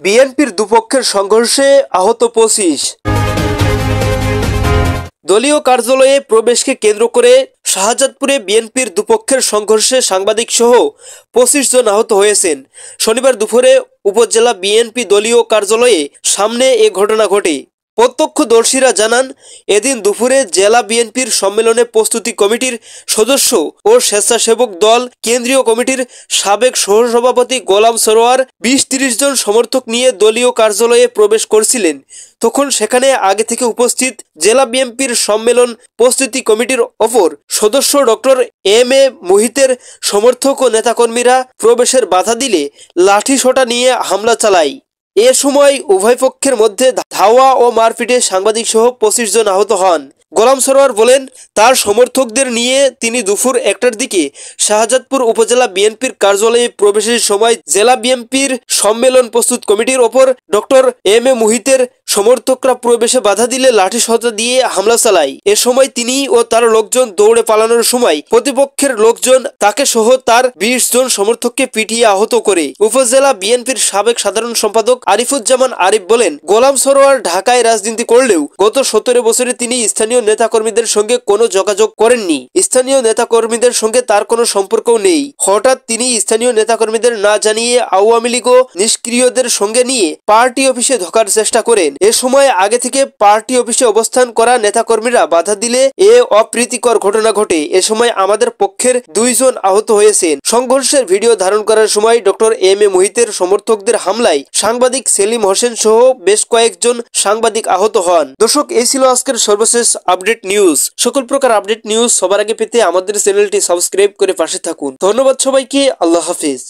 বিএনপির দুপক্ষের সংঘর্ষে আহত ২৫। দলীয় কার্যালয়ে প্রবেশকে কেন্দ্র করে শাহজাদপুরে বিএনপির দুপক্ষের সংঘর্ষে সাংবাদিক সহ ২৫ জন আহত হয়েছেন। শনিবার দুপুরে উপজেলা বিএনপি দলীয় কার্যালয়ে সামনে এ ঘটনা ঘটে। প্রত্যক্ষদর্শীরা জানান, এদিন দুপুরে জেলা বিএনপির সম্মেলনে প্রস্তুতি কমিটির সদস্য ও স্বেচ্ছাসেবক দল কেন্দ্রীয় কমিটির সাবেক সহসভাপতি গোলাম সরোয়ার ২০-৩০ জন সমর্থক নিয়ে দলীয় কার্যালয়ে প্রবেশ করছিলেন। তখন সেখানে আগে থেকে উপস্থিত জেলা বিএনপির সম্মেলন প্রস্তুতি কমিটির অপর সদস্য ডক্টর এম এ মুহিতের সমর্থক ও নেতাকর্মীরা প্রবেশের বাধা দিলে লাঠিসোঁটা নিয়ে হামলা চালায়। এ সময় উভয় পক্ষের মধ্যে ধাওয়া ও মারপিটে সাংবাদিক সহ ২৫ জন আহত হন। গোলাম সরোয়ার বলেন, তার সমর্থকদের নিয়ে তিনি দুপুর ১টার দিকে শাহজাদপুর উপজেলা বিএনপির কার্যালয়ে প্রবেশের সময় জেলা বিএনপির সম্মেলন প্রস্তুত কমিটির ওপর ডক্টর এম এ মুহিতের সমর্থকরা প্রবেশে বাধা দিলে লাঠিসোঁটা দিয়ে হামলা চালায়। এ সময় তিনি ও তার লোকজন দৌড়ে পালানোর সময় প্রতিপক্ষের লোকজন তাকে সহ তার ২০ জন সমর্থককে পিটিয়ে আহত করে। উপজেলা বিএনপির সাবেক সাধারণ সম্পাদক আরিফুজ্জামান আরিফ বলেন, গোলাম সরোয়ার ঢাকায় রাজনীতি করলেও গত ১৭ বছরে তিনি স্থানীয় নেতাকর্মীদের সঙ্গে কোনো যোগাযোগ করেননি। স্থানীয় নেতাকর্মীদের সঙ্গে তার কোনো সম্পর্কও নেই। হঠাৎ তিনি স্থানীয় নেতাকর্মীদের না জানিয়ে আওয়ামী লীগ ও নিষ্ক্রিয়দের সঙ্গে নিয়ে পার্টি অফিসে ঢোকার চেষ্টা করেন। এ সময় আগে থেকে পার্টি অফিসে অবস্থান করা নেতাকর্মীরা বাধা দিলে এ অপ্রীতিকর ঘটনা ঘটে। এ সময় আমাদের পক্ষের ২ জন আহত হয়েছেন। সংঘর্ষের ভিডিও ধারণ করার সময় ডক্টর এম এ মুহিতের সমর্থকদের হামলায় সাংবাদিক সেলিম হোসেন সহ বেশ কয়েকজন সাংবাদিক আহত হন। দর্শক, এই ছিল আজকের সর্বশেষ আপডেট নিউজ। সকল প্রকার আপডেট নিউজ সবার আগে পেতে আমাদের চ্যানেলটি সাবস্ক্রাইব করে পাশে থাকুন। ধন্যবাদ সবাইকে। আল্লাহ হাফেজ।